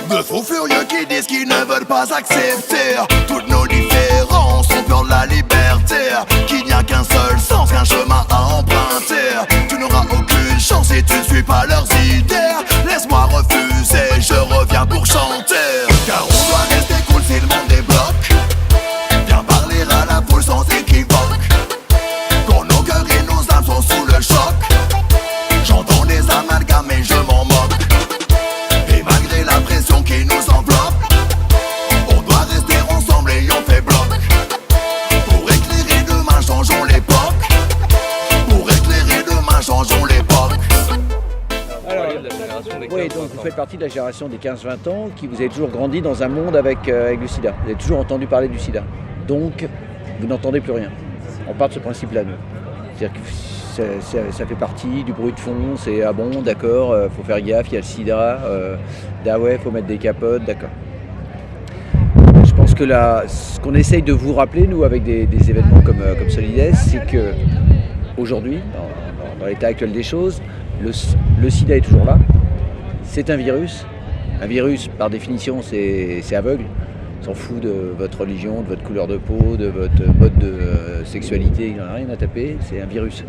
De faux furieux qui disent qu'ils ne veulent pas accepter toutes nos différences, ont peur de la liberté, qu'il n'y a qu'un seul sens, qu'un chemin à emprunter. Tu n'auras aucune chance si tu ne suis pas leurs idées. Laisse-moi refuser, je reviens pour chanter. Car on doit rester cool si le monde débloque. Viens parler à la foule sans équivoque. Quand nos cœurs et nos âmes sont sous le choc, j'entends des amalgames et je m'en moque. Et malgré la pression qui nous enveloppe, on doit rester ensemble et on fait bloc. Pour éclairer demain, changeons l'époque. Pour éclairer demain, changeons l'époque. Alors, oui, donc vous faites partie de la génération des 15-20 ans qui vous avez toujours grandi dans un monde avec le sida. Vous avez toujours entendu parler du sida. Donc, vous n'entendez plus rien. On part de ce principe-là, nous. C'est-à-dire que ça fait partie du bruit de fond, c'est ah bon, d'accord, faut faire gaffe, il y a le sida, ah ouais, faut mettre des capotes, d'accord. Je pense que là, ce qu'on essaye de vous rappeler, nous, avec des événements comme Solidaise, c'est que aujourd'hui, dans l'état actuel des choses, le sida est toujours là. C'est un virus. Un virus, par définition, c'est aveugle. Il s'en fout de votre religion, de votre couleur de peau, de votre mode de sexualité. Il n'en a rien à taper. C'est un virus.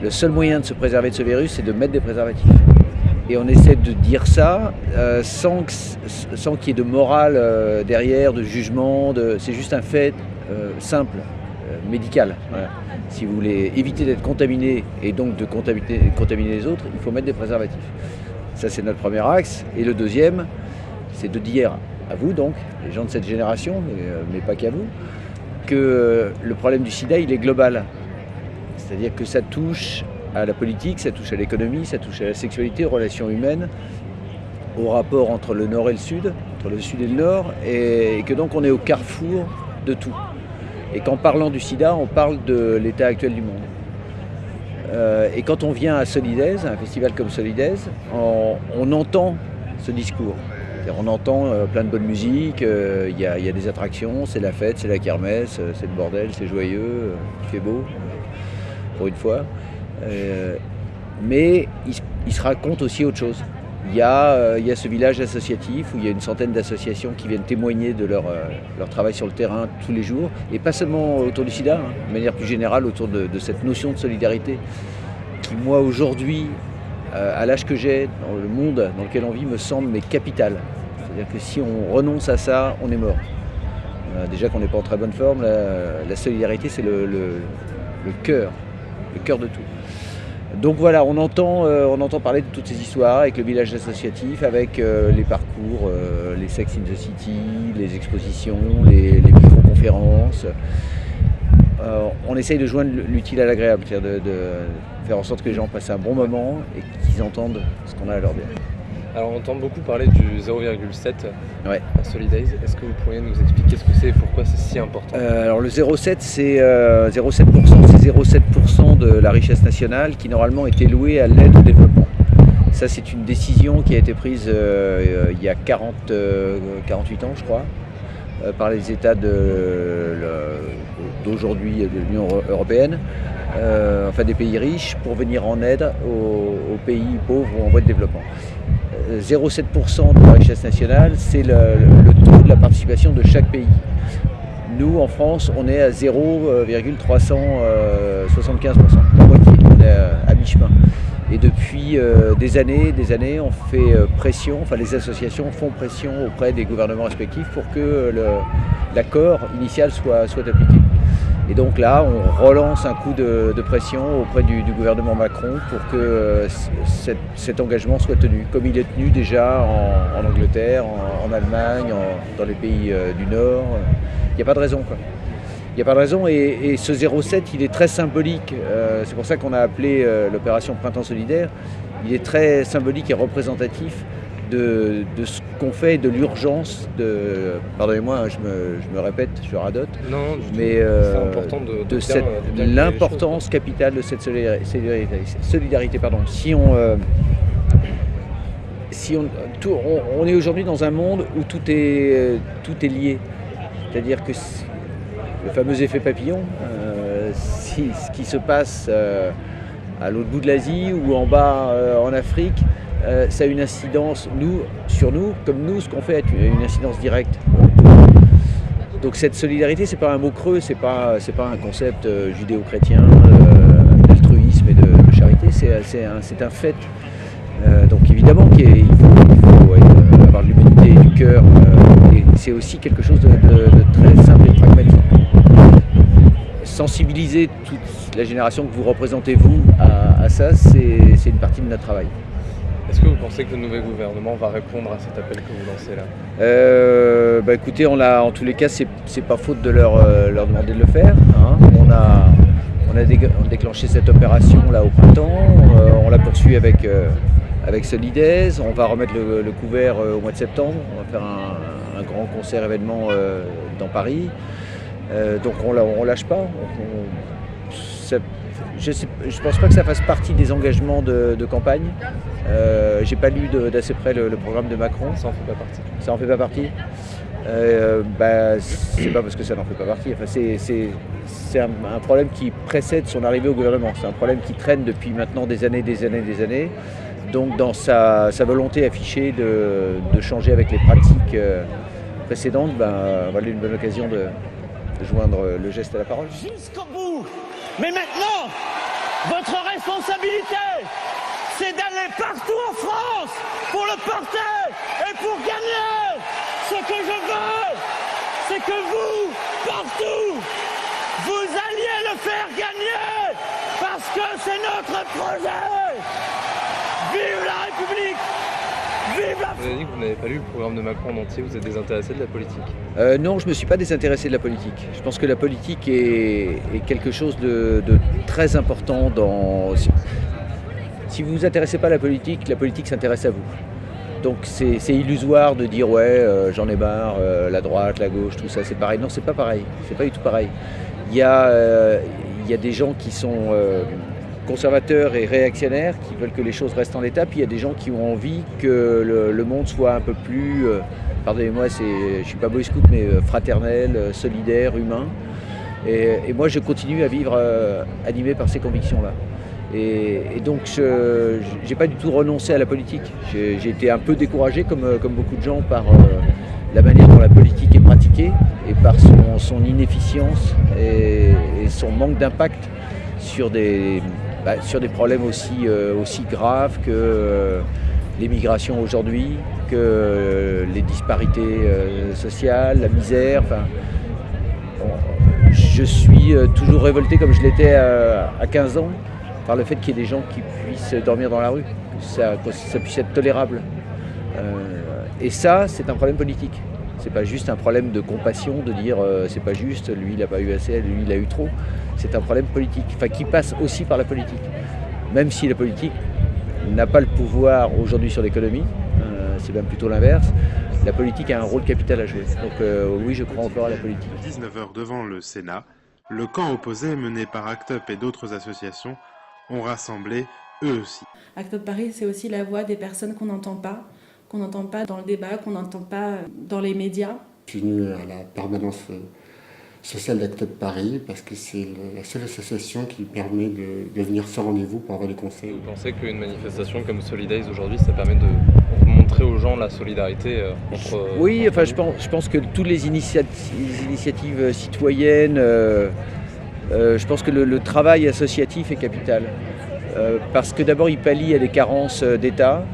Le seul moyen de se préserver de ce virus, c'est de mettre des préservatifs. Et on essaie de dire ça sans qu'il y ait de morale derrière, de jugement. C'est juste un fait simple, médical. Voilà. Si vous voulez éviter d'être contaminé et donc de contaminer les autres, il faut mettre des préservatifs. Ça, c'est notre premier axe. Et le deuxième, c'est de dire à vous, donc, les gens de cette génération, mais pas qu'à vous, que le problème du sida, il est global. C'est-à-dire que ça touche à la politique, ça touche à l'économie, ça touche à la sexualité, aux relations humaines, au rapport entre le nord et le sud, entre le sud et le nord, et que donc on est au carrefour de tout. Et qu'en parlant du sida, on parle de l'état actuel du monde. Et quand on vient à Solidaise, un festival comme Solidaise, on entend ce discours. On entend plein de bonne musique, il y a des attractions, c'est la fête, c'est la kermesse, c'est le bordel, c'est joyeux, il fait beau, pour une fois. Mais il se raconte aussi autre chose. Il y a ce village associatif où il y a une centaine d'associations qui viennent témoigner de leur travail sur le terrain tous les jours, et pas seulement autour du sida, de manière plus générale autour de cette notion de solidarité qui, moi, aujourd'hui, à l'âge que j'ai, dans le monde dans lequel on vit, me semble mais capitale. C'est-à-dire que si on renonce à ça, on est mort. Déjà qu'on n'est pas en très bonne forme, la solidarité, c'est le cœur de tout. Donc voilà, on entend parler de toutes ces histoires avec le village associatif, avec les parcours, les Sex in the City, les expositions, les micro-conférences. On essaye de joindre l'utile à l'agréable, c'est-à-dire de faire en sorte que les gens passent un bon moment et qu'ils entendent ce qu'on a à leur dire. Alors on entend beaucoup parler du 0,7 ouais. à Solidaise. Est-ce que vous pourriez nous expliquer ce que c'est et pourquoi c'est si important? Alors le 0,7 c'est 0,7% de la richesse nationale qui normalement était louée à l'aide au développement. Ça c'est une décision qui a été prise il y a 48 ans je crois, par les États d'aujourd'hui de l'Union européenne, enfin des pays riches, pour venir en aide aux pays pauvres ou en voie de développement. 0,7% de la richesse nationale, c'est le taux de la participation de chaque pays. Nous, en France, on est à 0,375%, la moitié, on est à mi-chemin. Et depuis des années, on fait pression, enfin les associations font pression auprès des gouvernements respectifs pour que l'accord initial soit appliqué. Et donc là, on relance un coup de pression auprès du gouvernement Macron pour que cet engagement soit tenu, comme il est tenu déjà en Angleterre, en Allemagne, dans les pays du Nord. Il n'y a pas de raison, quoi. Il n'y a pas de raison, et ce 0,7, il est très symbolique. C'est pour ça qu'on a appelé l'opération Printemps solidaire. Il est très symbolique et représentatif de ce qu'on fait, de l'urgence, pardonnez-moi, je me répète, je radote, non, mais c'est important de l'importance capitale de cette solidarité. On est aujourd'hui dans un monde où tout est lié. C'est-à-dire que le fameux effet papillon, ce qui se passe à l'autre bout de l'Asie ou en bas en Afrique, ça a une incidence, nous, sur nous, comme nous, ce qu'on fait a une incidence directe. Donc cette solidarité, c'est pas un mot creux, c'est pas un concept judéo-chrétien d'altruisme et de charité, c'est un fait. Donc évidemment qu'il faut avoir de l'humanité et du cœur, et c'est aussi quelque chose de très simple et pragmatique. Sensibiliser toute la génération que vous représentez, vous, à ça, c'est une partie de notre travail. Est-ce que vous pensez que le nouvel gouvernement va répondre à cet appel que vous lancez là ? Écoutez, en tous les cas, c'est pas faute de leur demander de le faire. Hein. On a déclenché cette opération là au printemps, on la poursuit avec Solidaise, on va remettre le couvert au mois de septembre, on va faire un grand concert événement dans Paris. Donc on lâche pas. Je ne pense pas que ça fasse partie des engagements de campagne. J'ai pas lu d'assez près le programme de Macron. Ça en fait pas partie. Ça en fait pas partie. C'est pas parce que ça n'en fait pas partie. Enfin, c'est un problème qui précède son arrivée au gouvernement. C'est un problème qui traîne depuis maintenant des années. Donc dans sa volonté affichée de changer avec les pratiques précédentes, voilà une bonne occasion de joindre le geste à la parole. Jusqu'au bout. Mais maintenant, votre responsabilité, c'est d'aller partout en France pour le porter et pour gagner. Ce que je veux, c'est que vous, partout, vous alliez le faire gagner parce que c'est notre projet. Vive la République! Vive la... Vous avez dit que vous n'avez pas lu le programme de Macron en entier, vous êtes désintéressé de la politique ? Non, je ne me suis pas désintéressé de la politique. Je pense que la politique est quelque chose de très important dans... Si vous ne vous intéressez pas à la politique s'intéresse à vous. Donc c'est illusoire de dire j'en ai marre, la droite, la gauche, tout ça, c'est pareil. Non, c'est pas pareil, c'est pas du tout pareil. Il y a des gens qui sont conservateurs et réactionnaires, qui veulent que les choses restent en l'état, puis il y a des gens qui ont envie que le monde soit un peu plus, pardonnez-moi, je suis pas boy scout, mais fraternel, solidaire, humain. Et moi je continue à vivre animé par ces convictions-là. Et donc je n'ai pas du tout renoncé à la politique. J'ai été un peu découragé, comme beaucoup de gens, par la manière dont la politique est pratiquée et par son inefficience et son manque d'impact sur des problèmes aussi graves que l'immigration aujourd'hui, que les disparités sociales, la misère. Je suis toujours révolté, comme je l'étais à 15 ans, par le fait qu'il y ait des gens qui puissent dormir dans la rue, que ça puisse être tolérable. Et ça, c'est un problème politique. C'est pas juste un problème de compassion, de dire c'est pas juste, lui il n'a pas eu assez, lui il a eu trop. C'est un problème politique, qui passe aussi par la politique. Même si la politique n'a pas le pouvoir aujourd'hui sur l'économie, c'est même plutôt l'inverse, la politique a un rôle capital à jouer. Donc oui, je crois encore à la politique. 19h devant le Sénat, le camp opposé mené par ACT UP et d'autres associations ont rassemblé eux aussi. ACT UP Paris, c'est aussi la voix des personnes qu'on n'entend pas dans le débat, qu'on n'entend pas dans les médias. Je suis venu à la permanence sociale d'ACT UP Paris parce que c'est la seule association qui permet de venir sans rendez-vous pour avoir des conseils. Vous pensez qu'une manifestation comme Solidays aujourd'hui, ça permet de montrer aux gens la solidarité entre... Oui, je pense que toutes les initiatives citoyennes, je pense que le travail associatif est capital. Parce que d'abord, il pallie à des carences d'État.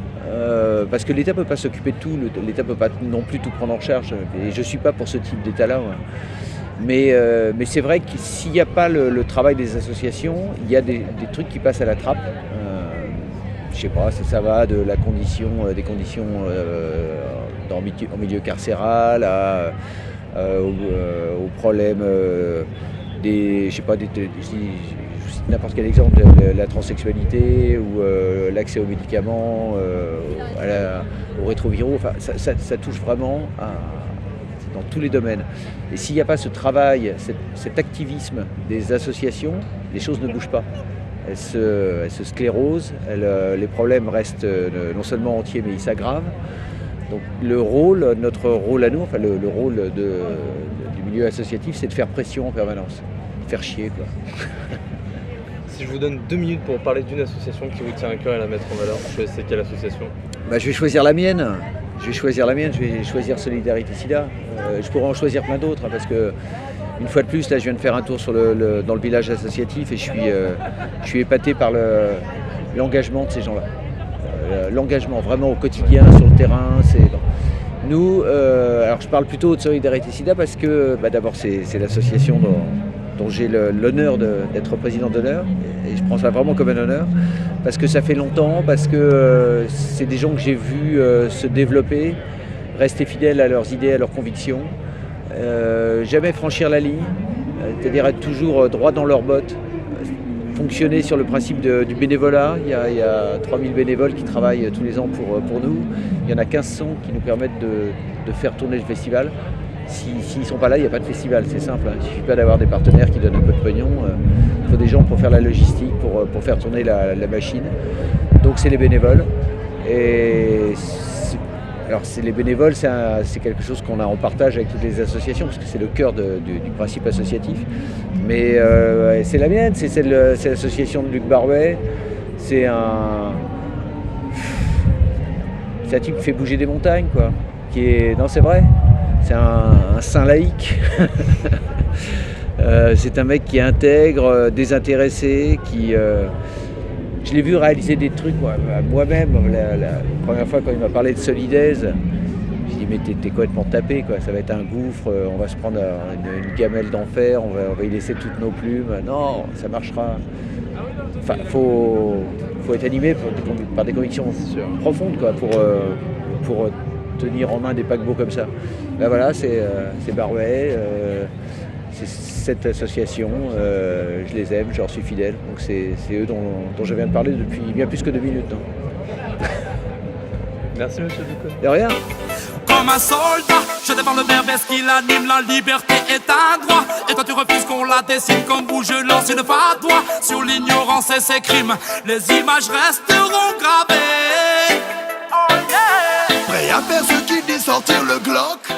Parce que l'État ne peut pas s'occuper de tout, l'État ne peut pas non plus tout prendre en charge. Et je ne suis pas pour ce type d'État-là. Ouais. Mais c'est vrai que s'il n'y a pas le travail des associations, il y a des trucs qui passent à la trappe. Je ne sais pas, ça va de des conditions en milieu carcéral au problème n'importe quel exemple, la transsexualité ou l'accès aux médicaments, aux rétroviraux, ça touche vraiment dans tous les domaines. Et s'il n'y a pas ce travail, cet activisme des associations, les choses ne bougent pas. Elles se sclérosent, les problèmes restent non seulement entiers, mais ils s'aggravent. Donc notre rôle à nous, le rôle du milieu associatif, c'est de faire pression en permanence, de faire chier, quoi. Si je vous donne 2 minutes pour parler d'une association qui vous tient à cœur et la mettre en valeur, c'est quelle association ? Je vais choisir la mienne. je vais choisir la mienne, je vais choisir Solidarité Sida. Je pourrais en choisir plein d'autres, hein, parce que une fois de plus, là je viens de faire un tour dans le village associatif et je suis épaté par l'engagement de ces gens-là. L'engagement vraiment au quotidien, sur le terrain. Nous, alors je parle plutôt de Solidarité Sida parce que d'abord c'est l'association dont j'ai l'honneur d'être président d'honneur, et je prends ça vraiment comme un honneur, parce que ça fait longtemps, parce que c'est des gens que j'ai vus se développer, rester fidèles à leurs idées, à leurs convictions, jamais franchir la ligne, c'est-à-dire être toujours droit dans leurs bottes, fonctionner sur le principe du bénévolat. Il y a 3000 bénévoles qui travaillent tous les ans pour nous. Il y en a 1500 qui nous permettent de faire tourner le festival. S'ils ne sont pas là, il n'y a pas de festival, c'est simple. Il ne suffit pas d'avoir des partenaires qui donnent un peu de pognon. Il faut des gens pour faire la logistique, pour faire tourner la machine. Donc c'est les bénévoles. Et alors les bénévoles, c'est quelque chose qu'on a en partage avec toutes les associations, parce que c'est le cœur du principe associatif. Mais c'est la mienne, c'est l'association de Luc Barouet. C'est un type qui fait bouger des montagnes, quoi. Non, c'est vrai. C'est un saint laïque. C'est un mec qui est intègre, désintéressé, qui... Je l'ai vu réaliser des trucs moi-même. La première fois quand il m'a parlé de Solidaise, j'ai dit mais t'es complètement tapé, quoi. Ça va être un gouffre, on va se prendre une gamelle d'enfer, on va y laisser toutes nos plumes. Non, ça marchera. Enfin, faut être animé par des convictions profondes, quoi, pour tenir en main des paquebots comme ça. Là voilà, c'est Barouet, c'est cette association, je les aime, je leur suis fidèle. Donc c'est eux dont je viens de parler depuis bien plus que 2 minutes. Hein. Merci monsieur Ducon. De rien. Comme un soldat, je défends le verbe qu'il anime, la liberté est un droit. Et toi tu refuses qu'on la dessine comme vous, je lance une fatwa sur l'ignorance et ses crimes. Les images resteront gravées. Oh yeah. Prêt à faire ce qui dit sortir le Glock.